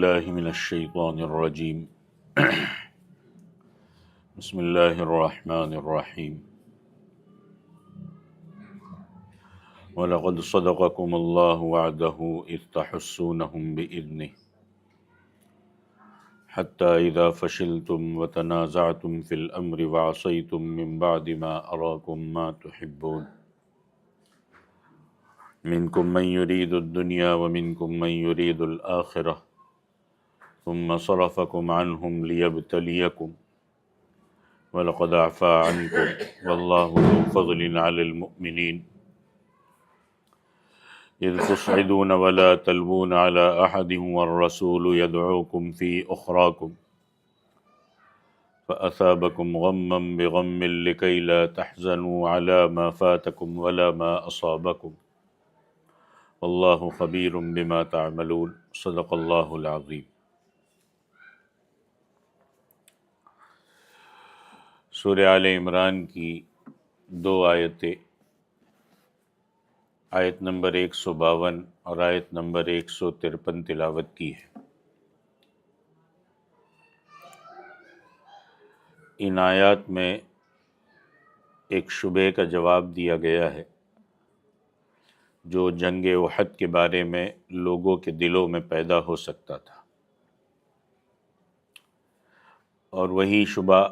باللہ من الشیطان الرجیم بسم اللہ الرحمن الرحیم وَلَقَدْ صَدَقَكُمُ اللَّهُ وَعْدَهُ إِذْ تَحُسُّونَهُم بِإِذْنِهِ حَتَّى إِذَا فَشِلْتُمْ وَتَنَازَعْتُمْ فِي الْأَمْرِ وَعَصَيْتُمْ مِنْ بَعْدِ مَا أَرَاكُمْ مَا تُحِبُّونَ مِنْكُمْ مَنْ يُرِيدُ الدُّنْيَا وَمِنْكُمْ مَنْ يُرِيدُ الْآخِرَةَ ثُمَّ صَرَفَكُمْ عَنْهُمْ لِيَبْتَلِيَكُمْ وَلَقَدْ عَفَا عَنْكُمْ وَاللَّهُ ذُو فَضْلٍ عَلَى الْمُؤْمِنِينَ إِذْ تُصْعِدُونَ وَلَا تَلْوُونَ عَلَى أَحَدٍ وَالرَّسُولُ يَدْعُوكُمْ فِي أُخْرَاكُمْ فَأَثَابَكُمْ غَمًّا بِغَمٍّ لِكَيْ لَا تَحْزَنُوا عَلَى مَا فَاتَكُمْ وَلَا مَا أَصَابَكُمْ وَاللَّهُ خَبِيرٌ بِمَا تَعْمَلُونَ صدق اللہ العظیم۔ سورہ آل عمران کی دو آیتیں، آیت نمبر 152 اور آیت نمبر 153 تلاوت کی ہے۔ ان آیات میں ایک شبہ کا جواب دیا گیا ہے جو جنگ احد کے بارے میں لوگوں کے دلوں میں پیدا ہو سکتا تھا، اور وہی شبہ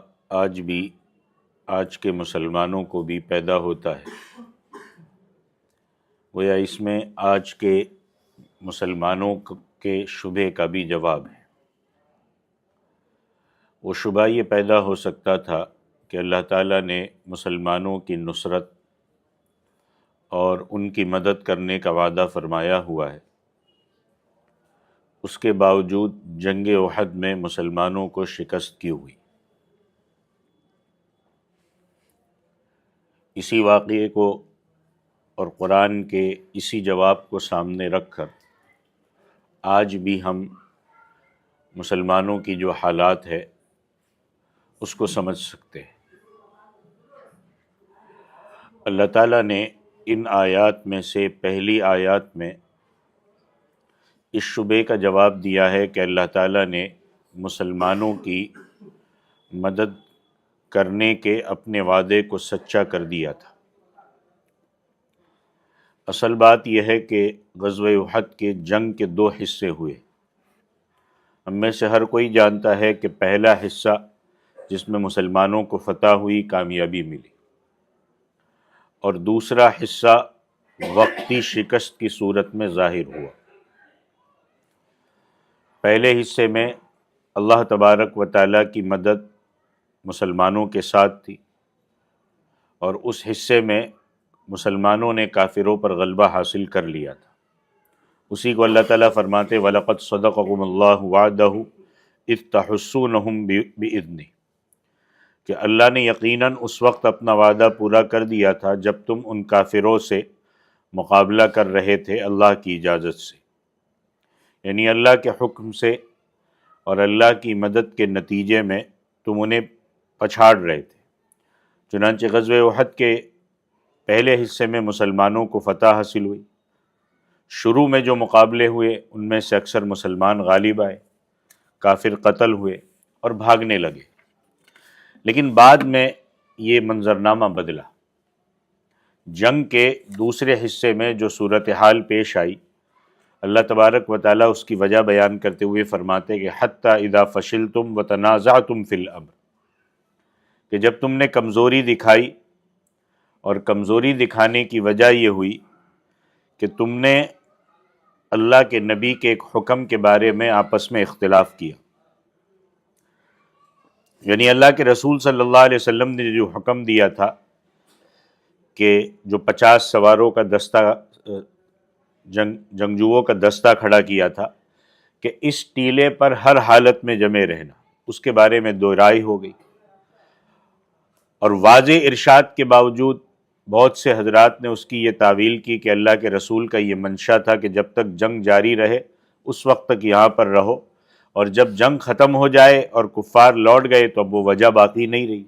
آج کے مسلمانوں کو بھی پیدا ہوتا ہے۔ گویا اس میں آج کے مسلمانوں کے شبہ کا بھی جواب ہے۔ وہ شبہ یہ پیدا ہو سکتا تھا کہ اللہ تعالیٰ نے مسلمانوں کی نصرت اور ان کی مدد کرنے کا وعدہ فرمایا ہوا ہے، اس کے باوجود جنگ احد میں مسلمانوں کو شکست کیوں ہوئی۔ اسی واقعے کو اور قرآن کے اسی جواب کو سامنے رکھ کر آج بھی ہم مسلمانوں کی جو حالات ہے اس کو سمجھ سکتے ہیں۔ اللہ تعالیٰ نے ان آیات میں سے پہلی آیات میں اس شبے کا جواب دیا ہے کہ اللہ تعالیٰ نے مسلمانوں کی مدد کرنے کے اپنے وعدے کو سچا کر دیا تھا۔ اصل بات یہ ہے کہ غزوہ احد کے جنگ کے دو حصے ہوئے۔ ہم میں سے ہر کوئی جانتا ہے کہ پہلا حصہ جس میں مسلمانوں کو فتح ہوئی، کامیابی ملی، اور دوسرا حصہ وقتی شکست کی صورت میں ظاہر ہوا۔ پہلے حصے میں اللہ تبارک و تعالیٰ کی مدد مسلمانوں کے ساتھ تھی، اور اس حصے میں مسلمانوں نے کافروں پر غلبہ حاصل کر لیا تھا۔ اسی کو اللہ تعالیٰ فرماتے وَلَقَدْ صَدَقَكُمُ اللَّهُ وَعْدَهُ إِذْ تَحُسُّونَهُم بِإِذْنِهِ، کہ اللہ نے یقیناً اس وقت اپنا وعدہ پورا کر دیا تھا جب تم ان کافروں سے مقابلہ کر رہے تھے اللہ کی اجازت سے، یعنی اللہ کے حکم سے اور اللہ کی مدد کے نتیجے میں تم انہیں پچھاڑ رہے تھے۔ چنانچہ غزوہ احد کے پہلے حصے میں مسلمانوں کو فتح حاصل ہوئی۔ شروع میں جو مقابلے ہوئے ان میں سے اکثر مسلمان غالب آئے، کافر قتل ہوئے اور بھاگنے لگے، لیکن بعد میں یہ منظرنامہ بدلا۔ جنگ کے دوسرے حصے میں جو صورتحال پیش آئی، اللہ تبارک و تعالیٰ اس کی وجہ بیان کرتے ہوئے فرماتے کہ حتیٰ اذا فشلتم وتنازعتم فی الامر، کہ جب تم نے کمزوری دکھائی، اور کمزوری دکھانے کی وجہ یہ ہوئی کہ تم نے اللہ کے نبی کے ایک حکم کے بارے میں آپس میں اختلاف کیا، یعنی اللہ کے رسول صلی اللہ علیہ وسلم نے جو حکم دیا تھا کہ جو 50 سواروں کا دستہ جنگجوؤں کا دستہ کھڑا کیا تھا کہ اس ٹیلے پر ہر حالت میں جمے رہنا، اس کے بارے میں دو رائے ہو گئی، اور واضح ارشاد کے باوجود بہت سے حضرات نے اس کی یہ تعویل کی کہ اللہ کے رسول کا یہ منشا تھا کہ جب تک جنگ جاری رہے اس وقت تک یہاں پر رہو، اور جب جنگ ختم ہو جائے اور کفار لوٹ گئے تو اب وہ وجہ باقی نہیں رہی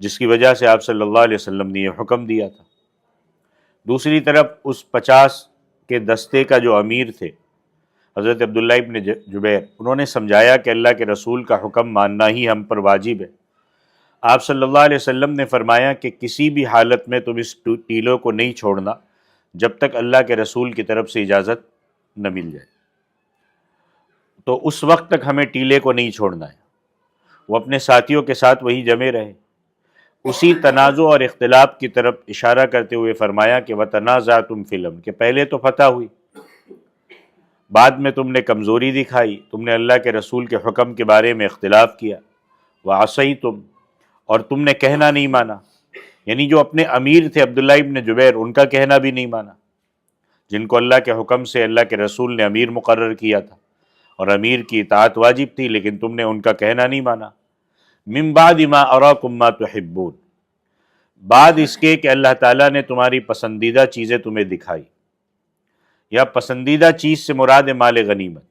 جس کی وجہ سے آپ صلی اللہ علیہ وسلم نے یہ حکم دیا تھا۔ دوسری طرف اس 50 کے دستے کا جو امیر تھے حضرت عبداللہ ابن جبیر، انہوں نے سمجھایا کہ اللہ کے رسول کا حکم ماننا ہی ہم پر واجب ہے۔ آپ صلی اللہ علیہ وسلم نے فرمایا کہ کسی بھی حالت میں تم اس ٹیلوں کو نہیں چھوڑنا جب تک اللہ کے رسول کی طرف سے اجازت نہ مل جائے۔ تو اس وقت تک ہمیں ٹیلے کو نہیں چھوڑنا ہے۔ وہ اپنے ساتھیوں کے ساتھ وہی جمے رہے۔ اسی تنازع اور اختلاف کی طرف اشارہ کرتے ہوئے فرمایا کہ وَتَنَازَعْتُمْ فِي الْأَمْرِ، کہ پہلے تو فتح ہوئی، بعد میں تم نے کمزوری دکھائی، تم نے اللہ کے رسول کے حکم کے بارے میں اختلاف کیا، وَعَصَيْتُمْ، اور تم نے کہنا نہیں مانا، یعنی جو اپنے امیر تھے عبداللہ ابن جبیر، ان کا کہنا بھی نہیں مانا، جن کو اللہ کے حکم سے اللہ کے رسول نے امیر مقرر کیا تھا اور امیر کی اطاعت واجب تھی، لیکن تم نے ان کا کہنا نہیں مانا۔ من بعد ما اراکم ما تحبون، بعد اس کے کہ اللہ تعالیٰ نے تمہاری پسندیدہ چیزیں تمہیں دکھائی، یا پسندیدہ چیز سے مراد مال غنیمت۔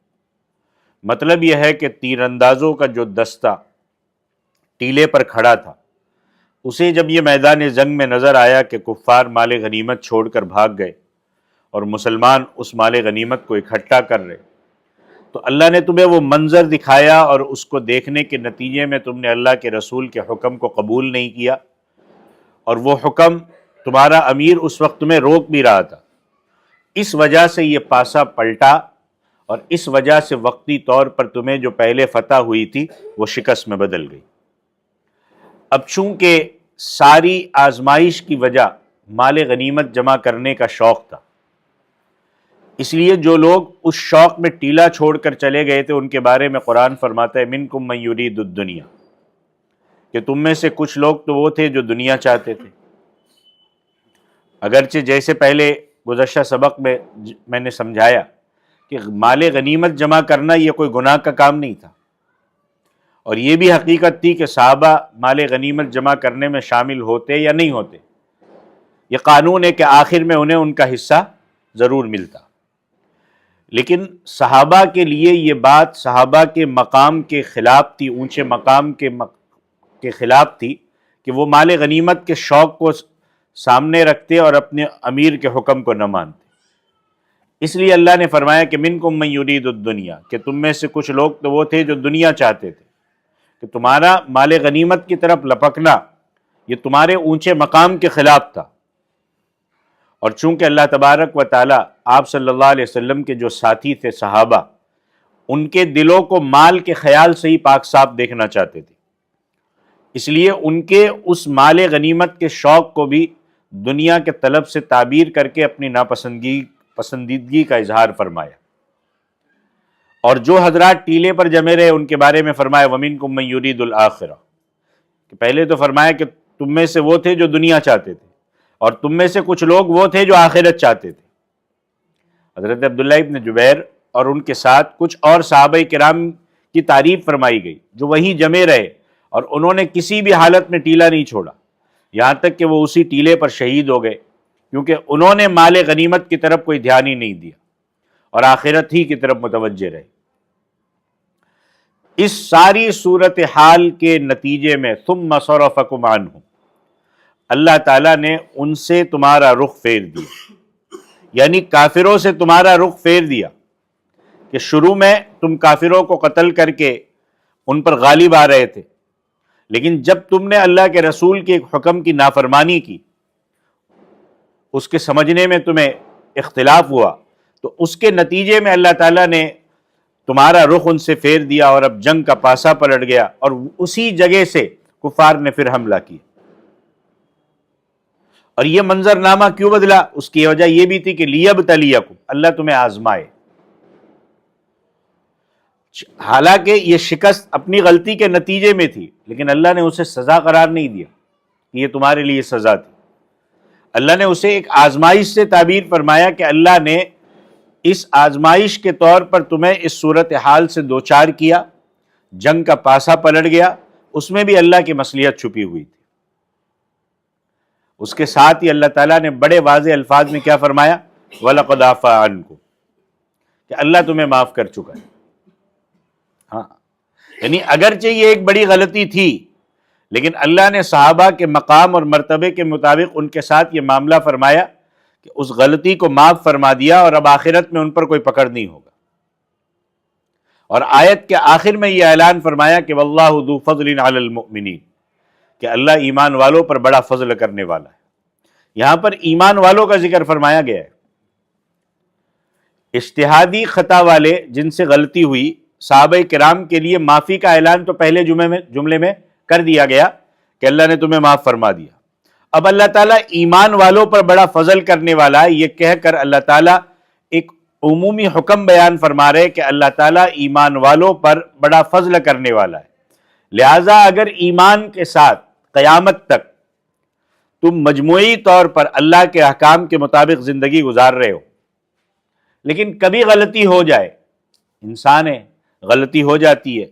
مطلب یہ ہے کہ تیر اندازوں کا جو دستہ ٹیلے پر کھڑا تھا، اسے جب یہ میدان جنگ میں نظر آیا کہ کفار مال غنیمت چھوڑ کر بھاگ گئے اور مسلمان اس مال غنیمت کو اکٹھا کر رہے، تو اللہ نے تمہیں وہ منظر دکھایا، اور اس کو دیکھنے کے نتیجے میں تم نے اللہ کے رسول کے حکم کو قبول نہیں کیا، اور وہ حکم تمہارا امیر اس وقت تمہیں روک بھی رہا تھا۔ اس وجہ سے یہ پاسا پلٹا، اور اس وجہ سے وقتی طور پر تمہیں جو پہلے فتح ہوئی تھی وہ شکست میں بدل گئی۔ اب چونکہ ساری آزمائش کی وجہ مال غنیمت جمع کرنے کا شوق تھا، اس لیے جو لوگ اس شوق میں ٹیلا چھوڑ کر چلے گئے تھے، ان کے بارے میں قرآن فرماتا ہے منکم من یرید الدنیا، کہ تم میں سے کچھ لوگ تو وہ تھے جو دنیا چاہتے تھے۔ اگرچہ جیسے پہلے گزشتہ سبق میں نے سمجھایا کہ مال غنیمت جمع کرنا یہ کوئی گناہ کا کام نہیں تھا، اور یہ بھی حقیقت تھی کہ صحابہ مال غنیمت جمع کرنے میں شامل ہوتے یا نہیں ہوتے، یہ قانون ہے کہ آخر میں انہیں ان کا حصہ ضرور ملتا۔ لیکن صحابہ کے لیے یہ بات صحابہ کے مقام کے خلاف تھی، اونچے مقام کے خلاف تھی کہ وہ مال غنیمت کے شوق کو سامنے رکھتے اور اپنے امیر کے حکم کو نہ مانتے۔ اس لیے اللہ نے فرمایا کہ منکم من یرید الدنیا، کہ تم میں سے کچھ لوگ تو وہ تھے جو دنیا چاہتے تھے، کہ تمہارا مال غنیمت کی طرف لپکنا یہ تمہارے اونچے مقام کے خلاف تھا۔ اور چونکہ اللہ تبارک و تعالیٰ آپ صلی اللہ علیہ وسلم کے جو ساتھی تھے صحابہ، ان کے دلوں کو مال کے خیال سے ہی پاک صاف دیکھنا چاہتے تھے، اس لیے ان کے اس مال غنیمت کے شوق کو بھی دنیا کے طلب سے تعبیر کر کے اپنی پسندیدگی کا اظہار فرمایا۔ اور جو حضرات ٹیلے پر جمے رہے ان کے بارے میں فرمایا وَمِنْكُمْ مَنْ يُرِيدُ الْآخِرَةَ، کہ پہلے تو فرمایا کہ تم میں سے وہ تھے جو دنیا چاہتے تھے، اور تم میں سے کچھ لوگ وہ تھے جو آخرت چاہتے تھے۔ حضرت عبداللہ ابن جبیر اور ان کے ساتھ کچھ اور صحابہ کرام کی تعریف فرمائی گئی جو وہیں جمے رہے، اور انہوں نے کسی بھی حالت میں ٹیلا نہیں چھوڑا، یہاں تک کہ وہ اسی ٹیلے پر شہید ہو گئے، کیونکہ انہوں نے مال غنیمت کی طرف کوئی دھیان ہی نہیں دیا اور آخرت ہی کی طرف متوجہ رہے۔ اس ساری صورتحال کے نتیجے میں ثم صرفکم عنہم، اللہ تعالیٰ نے ان سے تمہارا رخ پھیر دیا، یعنی کافروں سے تمہارا رخ پھیر دیا، کہ شروع میں تم کافروں کو قتل کر کے ان پر غالب آ رہے تھے، لیکن جب تم نے اللہ کے رسول کے حکم کی نافرمانی کی، اس کے سمجھنے میں تمہیں اختلاف ہوا، تو اس کے نتیجے میں اللہ تعالیٰ نے تمہارا رخ ان سے پھیر دیا، اور اب جنگ کا پاسا پلٹ گیا، اور اسی جگہ سے کفار نے پھر حملہ کیا۔ اور یہ منظرنامہ کیوں بدلا؟ اس کی وجہ یہ بھی تھی کہ لیبتلیکم، اللہ تمہیں آزمائے۔ حالانکہ یہ شکست اپنی غلطی کے نتیجے میں تھی، لیکن اللہ نے اسے سزا قرار نہیں دیا کہ یہ تمہارے لیے سزا تھی۔ اللہ نے اسے ایک آزمائش سے تعبیر فرمایا کہ اللہ نے اس آزمائش کے طور پر تمہیں اس صورتحال سے دوچار کیا، جنگ کا پاسا پلٹ گیا، اس میں بھی اللہ کی مصلحت چھپی ہوئی تھی۔ اس کے ساتھ ہی اللہ تعالیٰ نے بڑے واضح الفاظ میں کیا فرمایا؟ وَلَقَدْ عَفَا عَنْكُمْ، کہ اللہ تمہیں معاف کر چکا ہے۔ ہاں، یعنی اگرچہ یہ ایک بڑی غلطی تھی، لیکن اللہ نے صحابہ کے مقام اور مرتبے کے مطابق ان کے ساتھ یہ معاملہ فرمایا کہ اس غلطی کو معاف فرما دیا، اور اب آخرت میں ان پر کوئی پکڑ نہیں ہوگا۔ اور آیت کے آخر میں یہ اعلان فرمایا کہ واللہ ذو فضل علی المؤمنین، کہ اللہ ایمان والوں پر بڑا فضل کرنے والا ہے۔ یہاں پر ایمان والوں کا ذکر فرمایا گیا ہے۔ اجتہادی خطا والے جن سے غلطی ہوئی، صحابہ کرام کے لیے معافی کا اعلان تو پہلے جملے میں کر دیا گیا کہ اللہ نے تمہیں معاف فرما دیا۔ اب اللہ تعالیٰ ایمان والوں پر بڑا فضل کرنے والا ہے، یہ کہہ کر اللہ تعالیٰ ایک عمومی حکم بیان فرما رہے کہ اللہ تعالیٰ ایمان والوں پر بڑا فضل کرنے والا ہے۔ لہٰذا اگر ایمان کے ساتھ قیامت تک تم مجموعی طور پر اللہ کے احکام کے مطابق زندگی گزار رہے ہو، لیکن کبھی غلطی ہو جائے، انسان ہے، غلطی ہو جاتی ہے،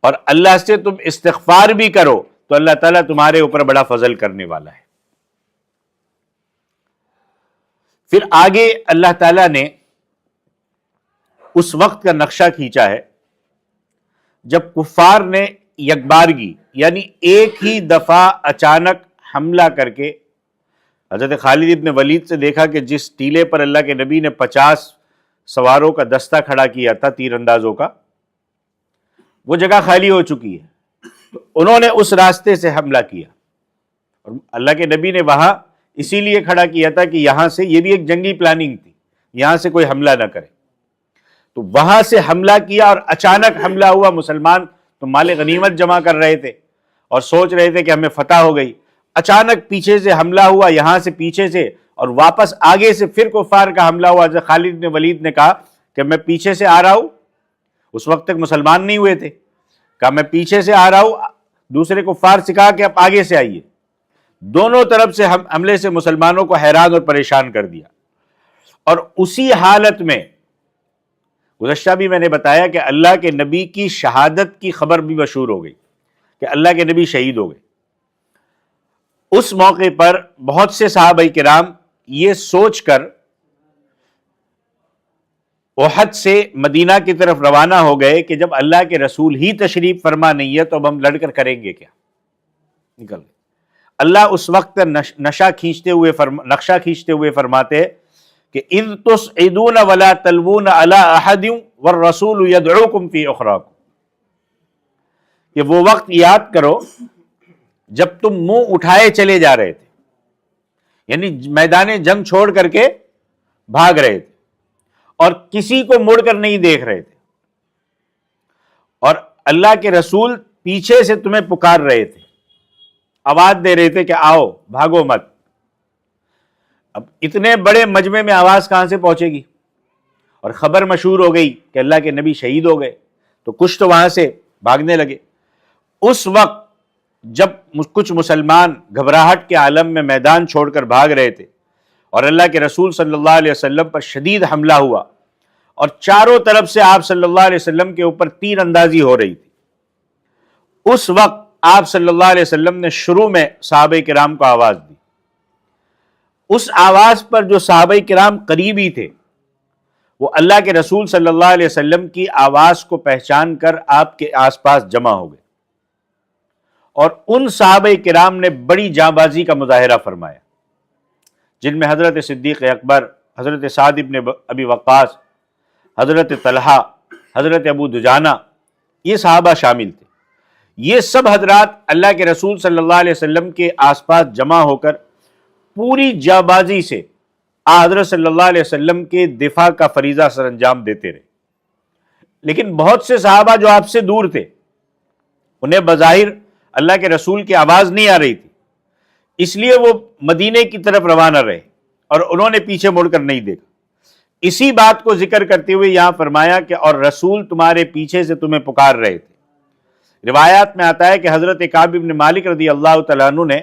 اور اللہ سے تم استغفار بھی کرو تو اللہ تعالیٰ تمہارے اوپر بڑا فضل کرنے والا ہے۔ پھر آگے اللہ تعالیٰ نے اس وقت کا نقشہ کھینچا ہے جب کفار نے یکبارگی یعنی ایک ہی دفعہ اچانک حملہ کر کے حضرت خالد ابن ولید سے دیکھا کہ جس ٹیلے پر اللہ کے نبی نے 50 سواروں کا دستہ کھڑا کیا تھا تیر اندازوں کا، وہ جگہ خالی ہو چکی ہے، تو انہوں نے اس راستے سے حملہ کیا، اور اللہ کے نبی نے وہاں اسی لیے کھڑا کیا تھا کہ یہاں سے، یہ بھی ایک جنگی پلاننگ تھی، یہاں سے کوئی حملہ نہ کرے، تو وہاں سے حملہ کیا اور اچانک حملہ ہوا۔ مسلمان تو مال غنیمت جمع کر رہے تھے اور سوچ رہے تھے کہ ہمیں فتح ہو گئی، اچانک پیچھے سے حملہ ہوا، یہاں سے پیچھے سے، اور واپس آگے سے پھر کفار کا حملہ ہوا۔ حضرت خالد بن ولید نے کہا کہ میں پیچھے سے آ رہا ہوں، اس وقت تک مسلمان نہیں ہوئے تھے، کہا میں پیچھے سے آ رہا ہوں، دوسرے کفار سے کہا کہ آپ آگے سے آئیے۔ دونوں طرف سے حملے سے مسلمانوں کو حیران اور پریشان کر دیا، اور اسی حالت میں گزشتہ بھی میں نے بتایا کہ اللہ کے نبی کی شہادت کی خبر بھی مشہور ہو گئی کہ اللہ کے نبی شہید ہو گئے۔ اس موقع پر بہت سے صحابہ کرام یہ سوچ کر احد سے مدینہ کی طرف روانہ ہو گئے کہ جب اللہ کے رسول ہی تشریف فرما نہیں ہے تو اب ہم لڑ کر کریں گے کیا، نکل گئے۔ اللہ اس وقت نقشہ کھینچتے ہوئے فرماتے کہ اذ تصعدون ولا تلوون علی احد والرسول یدعوکم فی اخراکم، کہ وہ وقت یاد کرو جب تم منہ اٹھائے چلے جا رہے تھے، یعنی میدان جنگ چھوڑ کر کے بھاگ رہے تھے اور کسی کو مڑ کر نہیں دیکھ رہے تھے، اور اللہ کے رسول پیچھے سے تمہیں پکار رہے تھے، آواز دے رہے تھے کہ آؤ، بھاگو مت۔ اب اتنے بڑے مجمع میں آواز کہاں سے پہنچے گی؟ اور خبر مشہور ہو گئی کہ اللہ کے نبی شہید ہو گئے، تو کچھ تو وہاں سے بھاگنے لگے۔ اس وقت جب کچھ مسلمان گھبراہٹ کے عالم میں میدان چھوڑ کر بھاگ رہے تھے اور اللہ کے رسول صلی اللہ علیہ وسلم پر شدید حملہ ہوا اور چاروں طرف سے آپ صلی اللہ علیہ وسلم کے اوپر تیر اندازی ہو رہی تھی، اس وقت آپ صلی اللہ علیہ وسلم نے شروع میں صحابہ کرام کو آواز دی۔ اس آواز پر جو صحابہ کرام قریبی تھے وہ اللہ کے رسول صلی اللہ علیہ وسلم کی آواز کو پہچان کر آپ کے آس پاس جمع ہو گئے، اور ان صحابہ کرام نے بڑی جاں بازی کا مظاہرہ فرمایا، جن میں حضرت صدیق اکبر، حضرت سعد ابن ابی وقاص، حضرت طلحہ، حضرت ابو دجانہ، یہ صحابہ شامل تھے۔ یہ سب حضرات اللہ کے رسول صلی اللہ علیہ وسلم کے آس پاس جمع ہو کر پوری جاں بازی سے حضرت صلی اللہ علیہ وسلم کے دفاع کا فریضہ سر انجام دیتے رہے۔ لیکن بہت سے صحابہ جو آپ سے دور تھے، انہیں بظاہر اللہ کے رسول کی آواز نہیں آ رہی تھی، اس لیے وہ مدینے کی طرف روانہ رہے اور انہوں نے پیچھے مڑ کر نہیں دیکھا۔ اسی بات کو ذکر کرتے ہوئے یہاں فرمایا کہ اور رسول تمہارے پیچھے سے تمہیں پکار رہے تھے۔ روایات میں آتا ہے کہ حضرت کعب بن مالک رضی اللہ تعالیٰ عنہ نے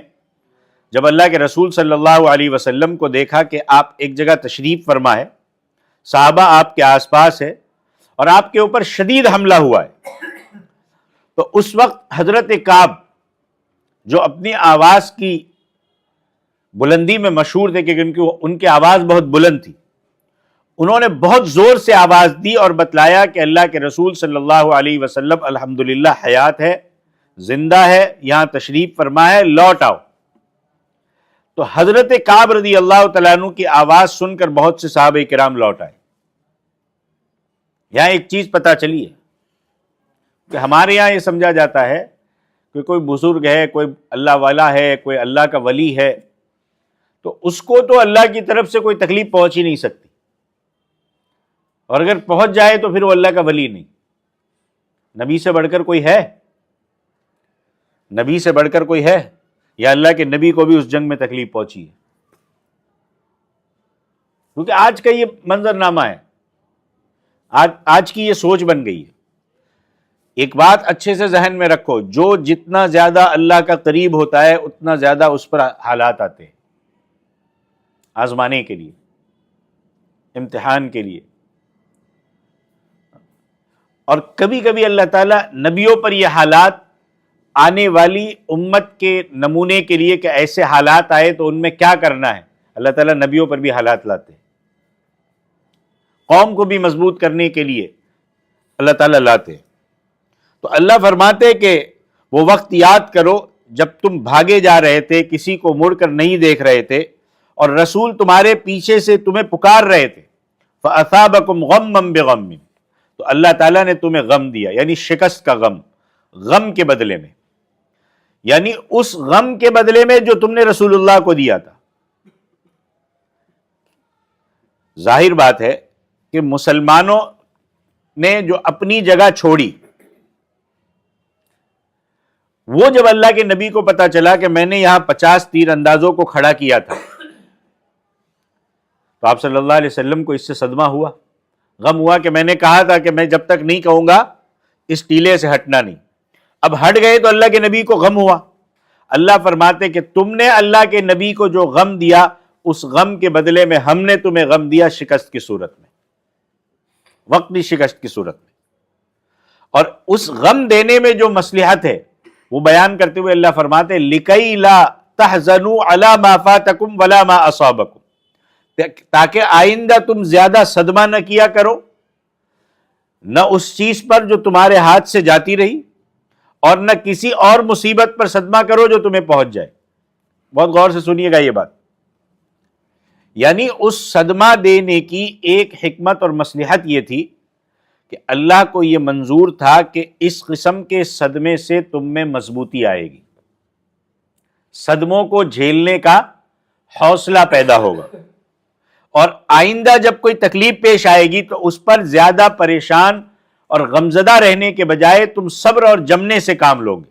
جب اللہ کے رسول صلی اللہ علیہ وسلم کو دیکھا کہ آپ ایک جگہ تشریف فرما ہے، صحابہ آپ کے آس پاس ہے اور آپ کے اوپر شدید حملہ ہوا ہے، تو اس وقت حضرت کعب جو اپنی آواز کی بلندی میں مشہور تھے کیونکہ ان کی آواز بہت بلند تھی، انہوں نے بہت زور سے آواز دی اور بتلایا کہ اللہ کے رسول صلی اللہ علیہ وسلم الحمدللہ حیات ہے، زندہ ہے، یہاں تشریف فرما ہے، لوٹ آؤ۔ تو حضرت کعب رضی اللہ تعالیٰ عنہ کی آواز سن کر بہت سے صحابہ کرام لوٹ آئے، یہاں ایک چیز پتہ چلی ہے کہ ہمارے یہاں یہ سمجھا جاتا ہے کہ کوئی بزرگ ہے، کوئی اللہ والا ہے، کوئی اللہ کا ولی ہے، تو اس کو تو اللہ کی طرف سے کوئی تکلیف پہنچ ہی نہیں سکتی، اور اگر پہنچ جائے تو پھر وہ اللہ کا ولی نہیں۔ نبی سے بڑھ کر کوئی ہے؟ نبی سے بڑھ کر کوئی ہے؟ یا اللہ کے نبی کو بھی اس جنگ میں تکلیف پہنچی ہے؟ کیونکہ آج کا یہ منظرنامہ ہے، آج کی یہ سوچ بن گئی ہے۔ ایک بات اچھے سے ذہن میں رکھو، جو جتنا زیادہ اللہ کا قریب ہوتا ہے اتنا زیادہ اس پر حالات آتے ہیں، آزمانے کے لیے، امتحان کے لیے۔ اور کبھی کبھی اللہ تعالیٰ نبیوں پر یہ حالات آنے والی امت کے نمونے کے لیے کہ ایسے حالات آئے تو ان میں کیا کرنا ہے، اللہ تعالیٰ نبیوں پر بھی حالات لاتے ہیں، قوم کو بھی مضبوط کرنے کے لیے اللہ تعالیٰ لاتے ہیں۔ تو اللہ فرماتے کہ وہ وقت یاد کرو جب تم بھاگے جا رہے تھے، کسی کو مڑ کر نہیں دیکھ رہے تھے، اور رسول تمہارے پیچھے سے تمہیں پکار رہے تھے، فَأَثَابَكُمْ غَمًّا بِغَمٍّ، تو اللہ تعالیٰ نے تمہیں غم دیا، یعنی شکست کا غم، غم کے بدلے میں، یعنی اس غم کے بدلے میں جو تم نے رسول اللہ کو دیا تھا۔ ظاہر بات ہے کہ مسلمانوں نے جو اپنی جگہ چھوڑی، وہ جب اللہ کے نبی کو پتا چلا کہ میں نے یہاں 50 تیر اندازوں کو کھڑا کیا تھا، تو آپ صلی اللہ علیہ وسلم کو اس سے صدمہ ہوا، غم ہوا کہ میں نے کہا تھا کہ میں جب تک نہیں کہوں گا اس ٹیلے سے ہٹنا نہیں۔ اب ہٹ گئے تو اللہ کے نبی کو غم ہوا۔ اللہ فرماتے کہ تم نے اللہ کے نبی کو جو غم دیا، اس غم کے بدلے میں ہم نے تمہیں غم دیا شکست کی صورت میں، وقتی شکست کی صورت میں۔ اور اس غم دینے میں جو مصلحت ہے وہ بیان کرتے ہوئے اللہ فرماتے لِكَيْ لَا تَحْزَنُوا عَلَى مَا فَاتَكُمْ وَلَا مَا أَصَابَكُمْ، تاکہ آئندہ تم زیادہ صدمہ نہ کیا کرو، نہ اس چیز پر جو تمہارے ہاتھ سے جاتی رہی، اور نہ کسی اور مصیبت پر صدمہ کرو جو تمہیں پہنچ جائے۔ بہت غور سے سنیے گا یہ بات، یعنی اس صدمہ دینے کی ایک حکمت اور مصلحت یہ تھی کہ اللہ کو یہ منظور تھا کہ اس قسم کے صدمے سے تم میں مضبوطی آئے گی، صدموں کو جھیلنے کا حوصلہ پیدا ہوگا، اور آئندہ جب کوئی تکلیف پیش آئے گی تو اس پر زیادہ پریشان اور غمزدہ رہنے کے بجائے تم صبر اور جمنے سے کام لوگے۔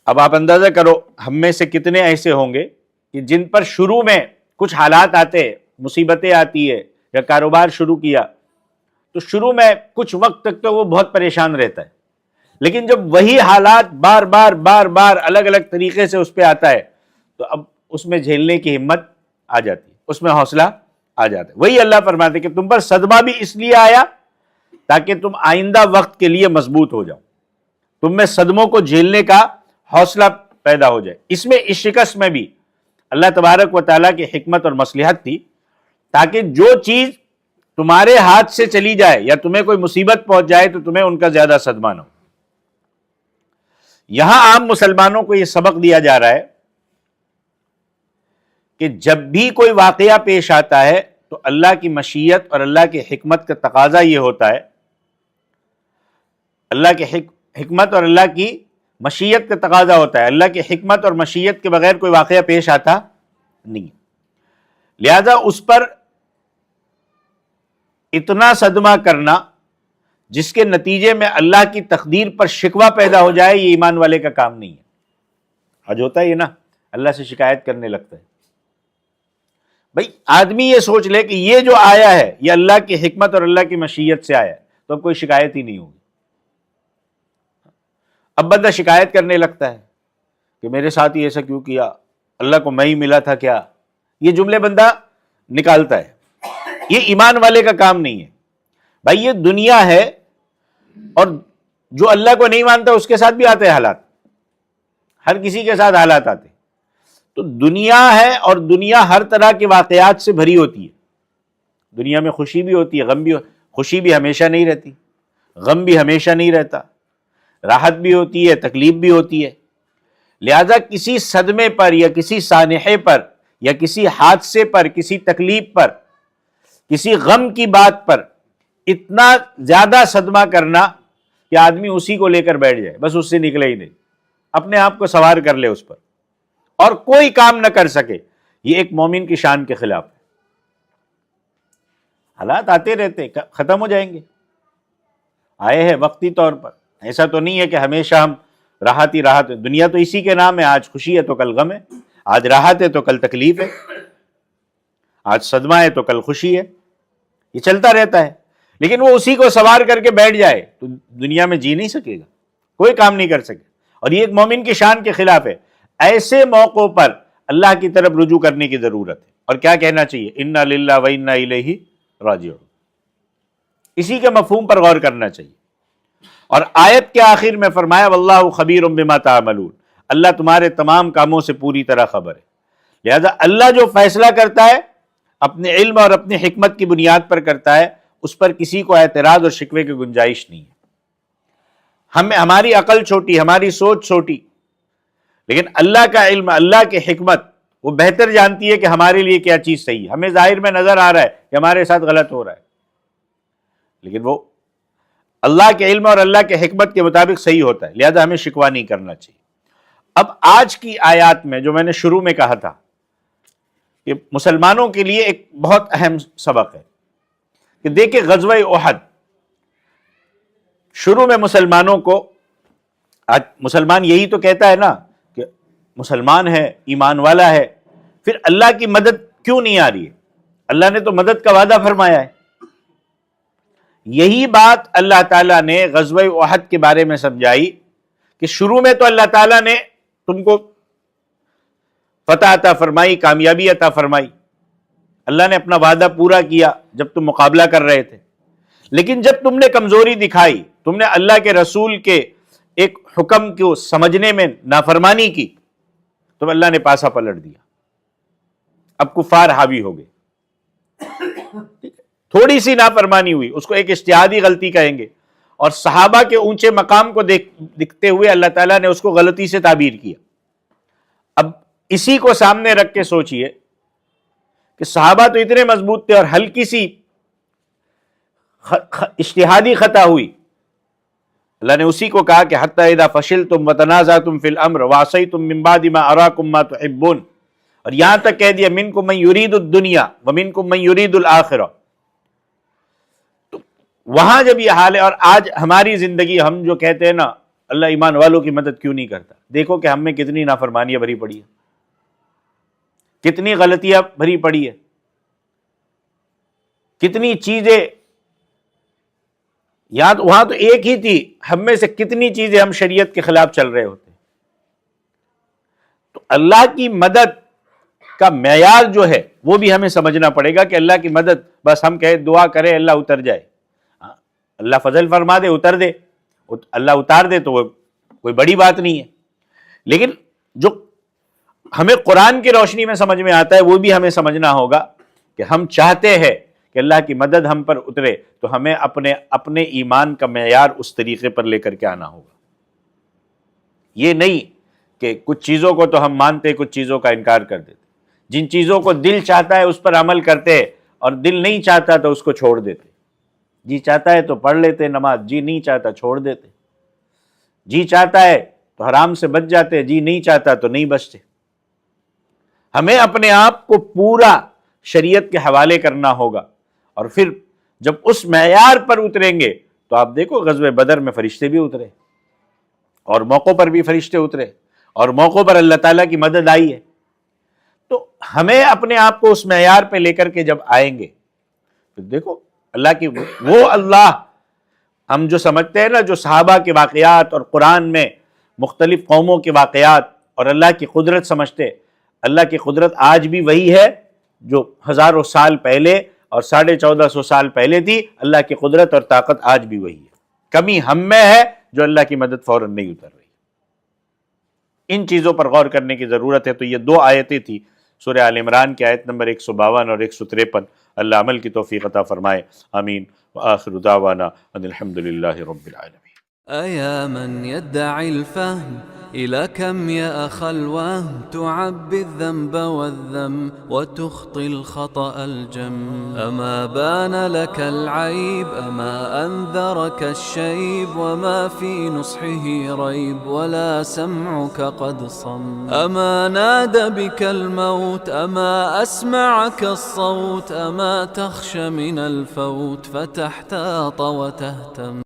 اب آپ اندازہ کرو ہم میں سے کتنے ایسے ہوں گے کہ جن پر شروع میں کچھ حالات آتے، مصیبتیں آتی ہے، یا کاروبار شروع کیا تو شروع میں کچھ وقت تک تو وہ بہت پریشان رہتا ہے، لیکن جب وہی حالات بار بار الگ الگ طریقے سے اس پہ آتا ہے تو اب اس میں جھیلنے کی ہمت آ جاتی ہے، اس میں حوصلہ آ جاتا ہے۔ وہی اللہ فرماتے کہ تم پر صدمہ بھی اس لیے آیا تاکہ تم آئندہ وقت کے لیے مضبوط ہو جاؤ، تم میں صدموں کو جھیلنے کا حوصلہ پیدا ہو جائے۔ اس میں اس شکست میں بھی اللہ تبارک و تعالیٰ کی حکمت اور مصلحت تھی، تاکہ جو چیز تمہارے ہاتھ سے چلی جائے یا تمہیں کوئی مصیبت پہنچ جائے تو تمہیں ان کا زیادہ صدمہ نہ ہو۔ یہاں عام مسلمانوں کو یہ سبق دیا جا رہا ہے کہ جب بھی کوئی واقعہ پیش آتا ہے تو اللہ کی مشیت اور اللہ کی حکمت کا تقاضا یہ ہوتا ہے، اللہ کی حکمت اور اللہ کی مشیت کا تقاضا ہوتا ہے، اللہ کی حکمت اور مشیت کے بغیر کوئی واقعہ پیش آتا نہیں، لہذا اس پر اتنا صدمہ کرنا جس کے نتیجے میں اللہ کی تقدیر پر شکوہ پیدا ہو جائے، یہ ایمان والے کا کام نہیں ہے۔ آج ہوتا ہے یہ نا، اللہ سے شکایت کرنے لگتا ہے۔ بھئی آدمی یہ سوچ لے کہ یہ جو آیا ہے یہ اللہ کی حکمت اور اللہ کی مشیت سے آیا ہے تو اب کوئی شکایت ہی نہیں ہوگی۔ اب بندہ شکایت کرنے لگتا ہے کہ میرے ساتھ ہی ایسا کیوں کیا، اللہ کو میں ہی ملا تھا کیا، یہ جملے بندہ نکالتا ہے۔ یہ ایمان والے کا کام نہیں ہے۔ بھائی یہ دنیا ہے، اور جو اللہ کو نہیں مانتا اس کے ساتھ بھی آتے ہیں حالات، ہر کسی کے ساتھ حالات آتے ہیں۔ تو دنیا ہے، اور دنیا ہر طرح کے واقعات سے بھری ہوتی ہے۔ دنیا میں خوشی بھی ہوتی ہے، غم بھی خوشی بھی ہمیشہ نہیں رہتی، غم بھی ہمیشہ نہیں رہتا، راحت بھی ہوتی ہے، تکلیف بھی ہوتی ہے۔ لہذا کسی صدمے پر یا کسی سانحے پر یا کسی حادثے پر، کسی تکلیف پر، کسی غم کی بات پر اتنا زیادہ صدمہ کرنا کہ آدمی اسی کو لے کر بیٹھ جائے، بس اس سے نکلے ہی نہیں، اپنے آپ کو سوار کر لے اس پر اور کوئی کام نہ کر سکے، یہ ایک مومن کی شان کے خلاف ہے۔ حالات آتے رہتے، ختم ہو جائیں گے، آئے ہیں وقتی طور پر، ایسا تو نہیں ہے کہ ہمیشہ ہم راحت ہی راحت ہے۔ دنیا تو اسی کے نام ہے، آج خوشی ہے تو کل غم ہے، آج راحت ہے تو کل تکلیف ہے، آج صدمہ ہے تو کل خوشی ہے، یہ چلتا رہتا ہے۔ لیکن وہ اسی کو سوار کر کے بیٹھ جائے تو دنیا میں جی نہیں سکے گا، کوئی کام نہیں کر سکے، اور یہ ایک مومن کی شان کے خلاف ہے۔ ایسے موقعوں پر اللہ کی طرف رجوع کرنے کی ضرورت ہے، اور کیا کہنا چاہیے؟ انا للہ و انا الیہ راجعون، اسی کے مفہوم پر غور کرنا چاہیے۔ اور آیت کے آخر میں فرمایا واللہ خبیر بما تعملون، اللہ تمہارے تمام کاموں سے پوری طرح خبر ہے۔ لہذا اللہ جو فیصلہ کرتا ہے اپنے علم اور اپنی حکمت کی بنیاد پر کرتا ہے، اس پر کسی کو اعتراض اور شکوے کی گنجائش نہیں ہے۔ ہماری عقل چھوٹی، ہماری سوچ چھوٹی، لیکن اللہ کا علم، اللہ کی حکمت وہ بہتر جانتی ہے کہ ہمارے لیے کیا چیز صحیح ہے۔ ہمیں ظاہر میں نظر آ رہا ہے کہ ہمارے ساتھ غلط ہو رہا ہے، لیکن وہ اللہ کے علم اور اللہ کے حکمت کے مطابق صحیح ہوتا ہے، لہذا ہمیں شکوہ نہیں کرنا چاہیے۔ اب آج کی آیات میں جو میں نے شروع میں کہا تھا کہ مسلمانوں کے لیے ایک بہت اہم سبق ہے کہ دیکھیں غزوہ احد، شروع میں مسلمانوں کو، آج مسلمان یہی تو کہتا ہے نا کہ مسلمان ہے، ایمان والا ہے، پھر اللہ کی مدد کیوں نہیں آ رہی ہے؟ اللہ نے تو مدد کا وعدہ فرمایا ہے۔ یہی بات اللہ تعالیٰ نے غزوہ احد کے بارے میں سمجھائی کہ شروع میں تو اللہ تعالیٰ نے تم کو فتح عطا فرمائی، کامیابی عطا فرمائی، اللہ نے اپنا وعدہ پورا کیا جب تم مقابلہ کر رہے تھے، لیکن جب تم نے کمزوری دکھائی، تم نے اللہ کے رسول کے ایک حکم کو سمجھنے میں نافرمانی کی، تو اللہ نے پاسا پلٹ دیا، اب کفار حاوی ہو گئے۔ تھوڑی سی نافرمانی ہوئی، اس کو ایک اجتہادی غلطی کہیں گے، اور صحابہ کے اونچے مقام کو دیکھتے ہوئے اللہ تعالیٰ نے اس کو غلطی سے تعبیر کیا۔ اب اسی کو سامنے رکھ کے سوچئے کہ صحابہ تو اتنے مضبوط تھے اور ہلکی سی اجتہادی خطا ہوئی، اللہ نے اسی کو کہا کہ حتی اذا فشلتم وتنازعتم فی الامر وعصیتم من بعد ما اراکم ما تحبون، اور یہاں تک کہہ دیا منکم من یرید الدنیا ومنکم من یرید الآخرہ۔ تو وہاں جب یہ حال ہے، اور آج ہماری زندگی، ہم جو کہتے ہیں نا اللہ ایمان والوں کی مدد کیوں نہیں کرتا، دیکھو کہ ہم میں کتنی نافرمانیاں بھری پڑی ہے، کتنی غلطیاں بھری پڑی ہے، کتنی چیزیں، وہاں تو ایک ہی تھی، ہم میں سے کتنی چیزیں ہم شریعت کے خلاف چل رہے ہوتے۔ تو اللہ کی مدد کا معیار جو ہے وہ بھی ہمیں سمجھنا پڑے گا کہ اللہ کی مدد بس ہم کہے دعا کرے اللہ اتر جائے، اللہ فضل فرما دے اتر دے، اللہ اتار دے تو وہ کوئی بڑی بات نہیں ہے۔ لیکن جو ہمیں قرآن کی روشنی میں سمجھ میں آتا ہے وہ بھی ہمیں سمجھنا ہوگا کہ ہم چاہتے ہیں کہ اللہ کی مدد ہم پر اترے تو ہمیں اپنے ایمان کا معیار اس طریقے پر لے کر کے آنا ہوگا۔ یہ نہیں کہ کچھ چیزوں کو تو ہم مانتے، کچھ چیزوں کا انکار کر دیتے، جن چیزوں کو دل چاہتا ہے اس پر عمل کرتے اور دل نہیں چاہتا تو اس کو چھوڑ دیتے۔ جی چاہتا ہے تو پڑھ لیتے نماز، جی نہیں چاہتا چھوڑ دیتے، جی چاہتا ہے تو حرام سے بچ جاتے، جی نہیں چاہتا تو نہیں بچتے۔ ہمیں اپنے آپ کو پورا شریعت کے حوالے کرنا ہوگا، اور پھر جب اس معیار پر اتریں گے تو آپ دیکھو غزوہ بدر میں فرشتے بھی اترے، اور موقعوں پر بھی فرشتے اترے، اور موقعوں پر اللہ تعالیٰ کی مدد آئی ہے۔ تو ہمیں اپنے آپ کو اس معیار پہ لے کر کے جب آئیں گے تو دیکھو اللہ کی وہ اللہ ہم جو سمجھتے ہیں نا، جو صحابہ کے واقعات اور قرآن میں مختلف قوموں کے واقعات اور اللہ کی قدرت سمجھتے، اللہ کی قدرت آج بھی وہی ہے جو ہزاروں سال پہلے اور 1450 سال پہلے تھی۔ اللہ کی قدرت اور طاقت آج بھی وہی ہے، کمی ہم میں ہے جو اللہ کی مدد فوراً نہیں اتر رہی۔ ان چیزوں پر غور کرنے کی ضرورت ہے۔ تو یہ دو آیتیں تھی، سورہ آل عمران کی آیت نمبر 152 اور 153۔ اللہ عمل کی توفیق عطا فرمائے، آمین۔ وآخر دعوانا ان الحمد للہ رب العالمین۔ أيا من يدعي الفهم إلى كم يا أخ الوهم تعبي الذنب والذم وتخطي الخطأ الجم. أما بان لك العيب، أما أنذرك الشيب، وما في نصحه ريب، ولا سمعك قد صم. أما نادى بك الموت، أما أسمعك الصوت، أما تخشى من الفوت فتحتاط وتهتم.